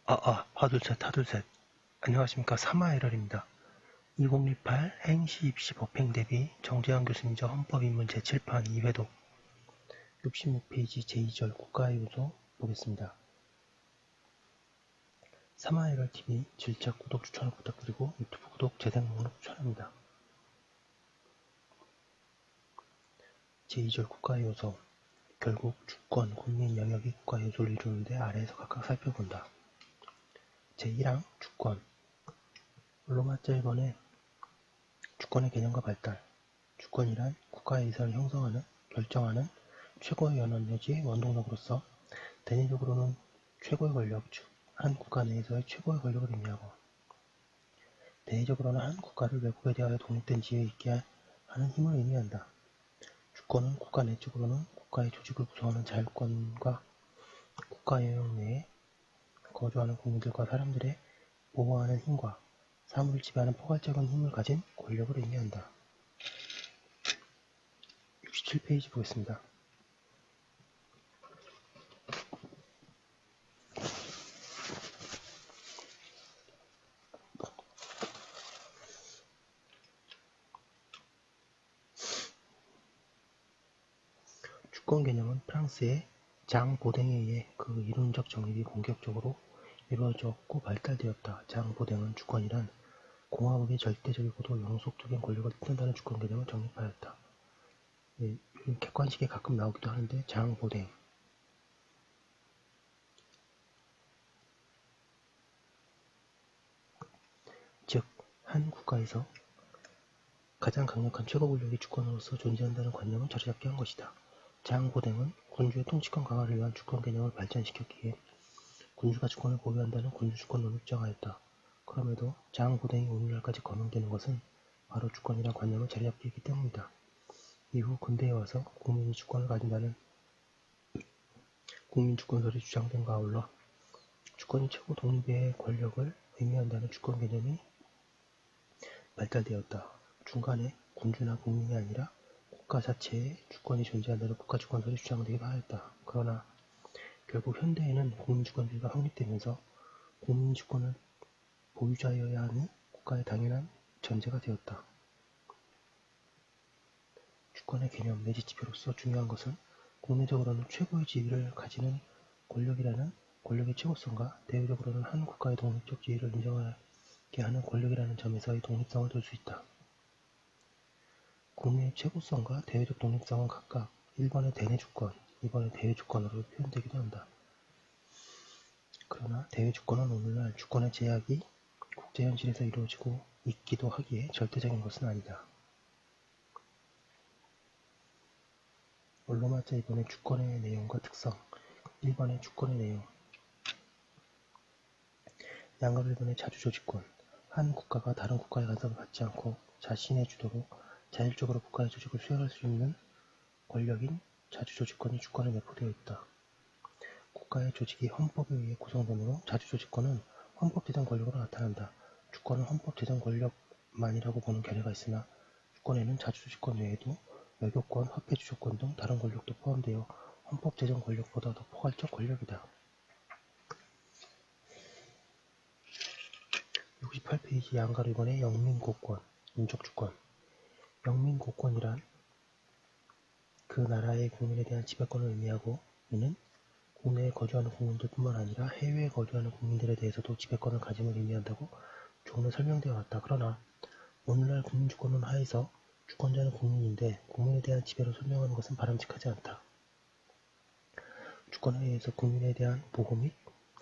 하둘셋, 하둘셋. 안녕하십니까. 사마에럴입니다. 2018 행시 입시 법행 대비 정재환 교수님저 헌법입문 제7판 2회독 66페이지 제2절 국가의 요소 보겠습니다. 사마에럴TV 질책 구독 추천을 부탁드리고 유튜브 구독 재생 목록 추천합니다. 제2절 국가의 요소. 결국 주권, 국민 영역이 국가의 요소를 이루는데 아래에서 각각 살펴본다. 제1항 주권. 로마자 1번에 주권의 개념과 발달. 주권이란 국가의 의사를 형성하는, 결정하는 최고의 연원 내지 원동력으로서 대내적으로는 최고의 권력, 즉 한 국가 내에서의 최고의 권력을 의미하고, 대외적으로는 한 국가를 외국에 대하여 독립된 지위에 있게 하는 힘을 의미한다. 주권은 국가 내적으로는 국가의 조직을 구성하는 자율권과 국가 영역 내에 거주하는 국민들과 사람들의 보호하는 힘과 사물을 지배하는 포괄적인 힘을 가진 권력을 의미한다. 67페이지 보겠습니다. 주권 개념은 프랑스의 장 보댕에 의해 그 이론적 정립이 본격적으로 이루어졌고 발달되었다. 장 보댕은 주권이란 공화국의 절대적이고도 영속적인 권력을 뜻한다는 주권 개념을 정립하였다. 객관식에 가끔 나오기도 하는데 장 보댕. 즉, 한 국가에서 가장 강력한 최고 권력이 주권으로서 존재한다는 관념을 자리잡게 한 것이다. 장 보댕은 군주의 통치권 강화를 위한 주권 개념을 발전시켰기에 군주가 주권을 보유한다는 군주주권론을 주장하였다. 그럼에도 장 보댕이 오늘날까지 거명되는 것은 바로 주권이란 관념을 자리잡게 했기 때문이다. 이후 근대에 와서 국민이 주권을 가진다는 국민주권설이 주장됨과 아울러 주권이 최고 독립의 권력을 의미한다는 주권 개념이 발달되었다. 중간에 군주나 국민이 아니라 국가 자체에 주권이 존재한다는 국가주권설이 주장되기도 하였다. 그러나 결국 현대에는 국민주권주의가 확립되면서 국민주권을 보유자여야 하는 국가의 당연한 전제가 되었다. 주권의 개념 내지 지표로서 중요한 것은 국내적으로는 최고의 지위를 가지는 권력이라는 권력의 최고성과 대외적으로는 한 국가의 독립적 지위를 인정하게 하는 권력이라는 점에서의 독립성을 둘 수 있다. 국내의 최고성과 대외적 독립성은 각각 1번의 대내주권, 2번의 대외주권으로 표현되기도 한다. 그러나 대외주권은 오늘날 주권의 제약이 국제현실에서 이루어지고 있기도 하기에 절대적인 것은 아니다. 로마자 2번의 주권의 내용과 특성. 1번의 주권의 내용. 양갑 1번의 자주조직권. 한 국가가 다른 국가의 간섭을 받지 않고 자신의 주도로 자율적으로 국가의 조직을 수행할 수 있는 권력인 자주조직권이 주권에 내포되어 있다. 국가의 조직이 헌법에 의해 구성되므로 자주조직권은 헌법 제정 권력으로 나타난다. 주권은 헌법 제정 권력만이라고 보는 견해가 있으나 주권에는 자주조직권 외에도 외교권, 화폐주조권 등 다른 권력도 포함되어 헌법 제정 권력보다 더 포괄적 권력이다. 68페이지 양가 1번의 영민고권, 인적주권. 영민고권이란 그 나라의 국민에 대한 지배권을 의미하고, 이는 국내에 거주하는 국민들뿐만 아니라 해외에 거주하는 국민들에 대해서도 지배권을 가짐을 의미한다고 조금은 설명되어 왔다. 그러나 오늘날 국민주권론 하에서 주권자는 국민인데 국민에 대한 지배로 설명하는 것은 바람직하지 않다. 주권에 의해서 국민에 대한 보호 및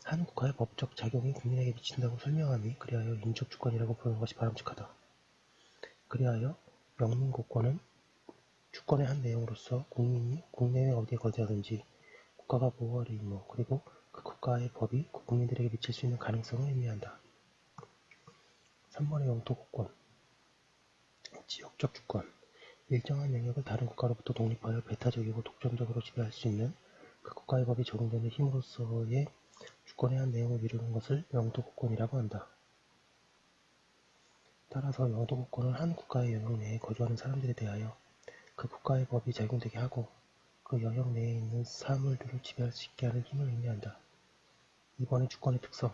한 국가의 법적 작용이 국민에게 미친다고 설명함이 그리하여 인적주권이라고 부르는 것이 바람직하다. 그리하여 영민고권은 주권의 한 내용으로서 국민이 국내외 어디에 거주하든지 국가가 보호할 의무, 그리고 그 국가의 법이 국민들에게 미칠 수 있는 가능성을 의미한다. 3번의 영토고권. 지역적 주권. 일정한 영역을 다른 국가로부터 독립하여 배타적이고 독점적으로 지배할 수 있는 그 국가의 법이 적용되는 힘으로서의 주권의 한 내용을 이루는 것을 영토고권이라고 한다. 따라서 영토고권은 한 국가의 영역 내에 거주하는 사람들에 대하여 그 국가의 법이 적용되게 하고 그 영역 내에 있는 사물들을 지배할 수 있게 하는 힘을 의미한다. 2번의 주권의 특성.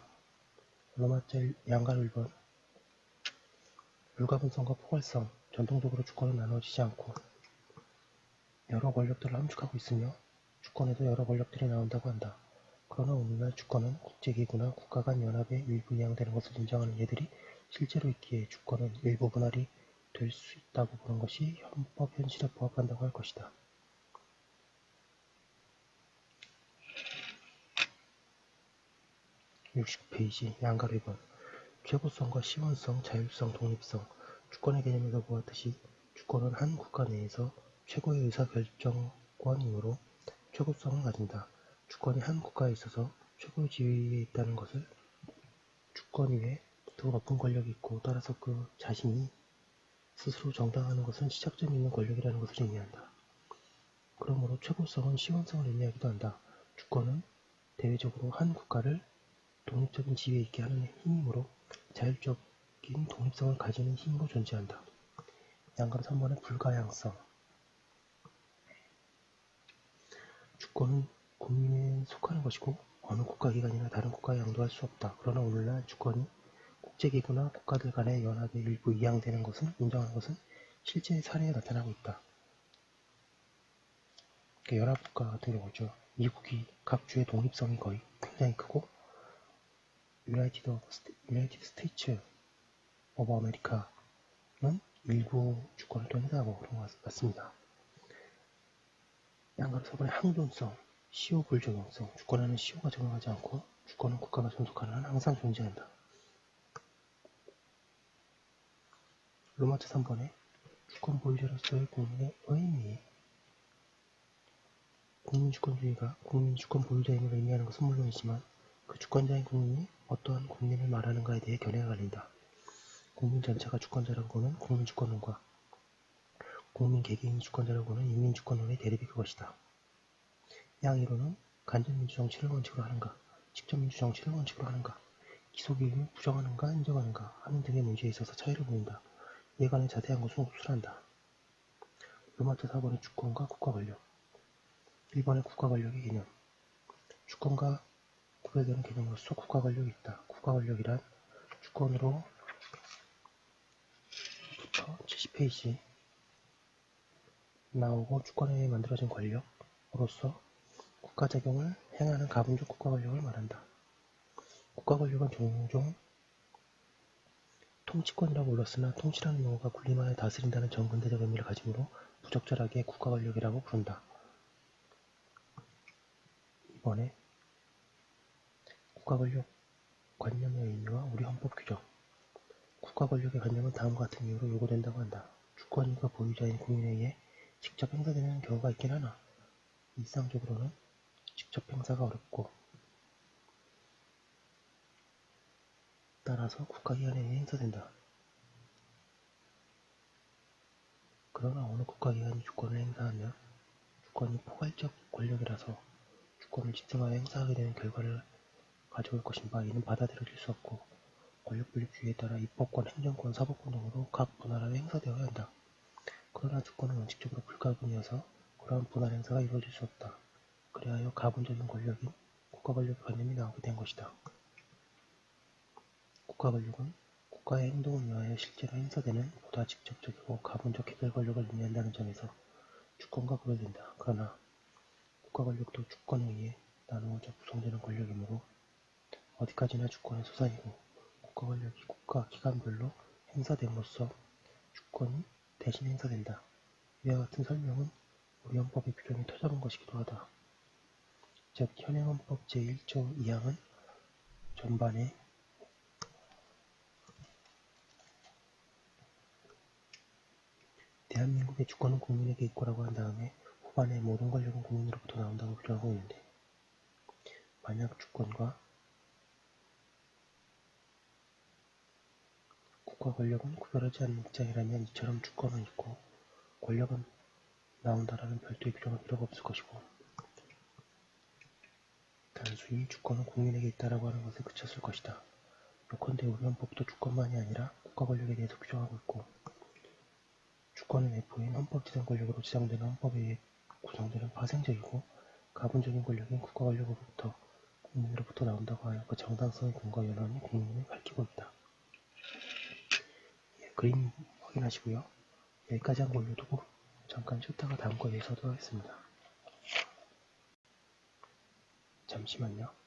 로마자 양가 1번 불가분성과 포괄성. 전통적으로 주권은 나누어지지 않고 여러 권력들을 함축하고 있으며 주권에도 여러 권력들이 나온다고 한다. 그러나 오늘날 주권은 국제기구나 국가 간 연합에 일부 이양되는 것을 인정하는 예들이 실제로 있기에 주권은 일부 분할이 될 수 있다고 보는 것이 헌법 현실에 부합한다고 할 것이다. 60페이지 양가 1번 최고성과 시원성, 자율성, 독립성. 주권의 개념에서 보았듯이 주권은 한 국가 내에서 최고의 의사결정권이므로 최고성을 가진다. 주권이 한 국가에 있어서 최고의 지위에 있다는 것을 주권 위에 더 높은 권력이 있고 따라서 그 자신이 스스로 정당화하는 것은 시작점이 있는 권력이라는 것을 의미한다. 그러므로 최고성은 시원성을 의미하기도 한다. 주권은 대외적으로 한 국가를 독립적인 지위에 있게 하는 힘이므로 자율적인 독립성을 가지는 힘으로 존재한다. 양감 3번의 불가향성. 주권은 국민에 속하는 것이고 어느 국가기관이나 다른 국가에 양도할 수 없다. 그러나 오늘날 주권이 국제기구나 국가들 간의 연합에 일부 이양되는 것은 인정하는 것은 실제의 사례에 나타나고 있다. 연합국가 같은 경우죠. 미국이 각 주의 독립성이 거의 굉장히 크고 유나이티드 스테이츠 오브 아메리카는 일부 주권을 또 행사하고 그런 것 같습니다. 양가로 4번의 항존성, 시효 불적용성. 주권에는 시효가 적용하지 않고 주권은 국가가 존속하는 한 항상 존재한다. 로마자 3번에 주권 보유자로서의 국민의 의미. 국민주권주의가 국민주권 보유자임을 의미하는 것은 물론이지만 그 주권자인 국민이 어떠한 국민을 말하는가에 대해 견해가 갈린다. 국민 전체가 주권자라고 보는 국민주권론과 국민 개개인이 주권자라고 보는 인민주권론의 대립이 그것이다. 양이론은 간접민주정치를 원칙으로 하는가, 직접민주정치를 원칙으로 하는가, 기소기능을 부정하는가 인정하는가 하는 등의 문제에 있어서 차이를 보인다. 이에 관해 자세한 것은 흡수한다. 로마자 4번의 주권과 국가권력. 1번의 국가권력의 개념. 주권과 구별되는 개념으로서 국가권력이 있다. 국가권력이란 주권으로부터 70페이지 나오고 주권에 의해 만들어진 권력으로서 국가작용을 행하는 가분적 국가권력을 말한다. 국가권력은 종종 통치권이라고 불렀으나 통치라는 용어가 군림하에 다스린다는 정근대적 의미를 가지므로 부적절하게 국가권력이라고 부른다. 이번에 국가권력 관념의 의미와 우리 헌법 규정. 국가권력의 관념은 다음과 같은 이유로 요구된다고 한다. 주권과 보유자인 국민에 의해 직접 행사되는 경우가 있긴 하나 일상적으로는 직접 행사가 어렵고 따라서 국가기관에 의해 행사된다. 그러나 어느 국가기관이 주권을 행사하면 주권이 포괄적 권력이라서 주권을 집중하여 행사하게 되는 결과를 가져올 것인 바 이는 받아들여질 수 없고 권력분립주의에 따라 입법권, 행정권, 사법권 등으로 각 분할하여 행사되어야 한다. 그러나 주권은 원칙적으로 불가분이어서 그러한 분할 행사가 이루어질 수 없다. 그리하여 가분적인 권력인 국가권력의 관념이 나오게 된 것이다. 국가권력은 국가의 행동을 위하여 실제로 행사되는 보다 직접적이고 가분적 해결 권력을 의미한다는 점에서 주권과 구별된다. 그러나 국가권력도 주권에 의해 나누어져 구성되는 권력이므로 어디까지나 주권의 소산이고 국가권력이 국가 기관별로 행사됨으로써 주권이 대신 행사된다. 이와 같은 설명은 우리 헌법의 규정이 터잡은 것이기도 하다. 즉 현행헌법 제1조 2항은 전반에 대한민국의 주권은 국민에게 있고라고 한 다음에 후반에 모든 권력은 국민으로부터 나온다고 규정하고 있는데 만약 주권과 국가 권력은 구별하지 않는 입장이라면 이처럼 주권은 있고 권력은 나온다라는 별도의 규정할 필요가 없을 것이고 단순히 주권은 국민에게 있다라고 하는 것에 그쳤을 것이다. 요컨대 우리 헌법도 주권만이 아니라 국가 권력에 대해서 규정하고 있고 주권은 내포인 헌법지정 권력으로 지정되는 헌법에 의해 구성되는 파생적이고 가분적인 권력인 국가 권력으로부터 국민으로부터 나온다고 하여 그 정당성의 근거 여론이 국민을 밝히고 있다. 예, 그림 확인하시고요. 여기까지 한 거 올려두고 잠깐 쉬었다가 다음 거 이어서 하도록 하겠습니다. 잠시만요.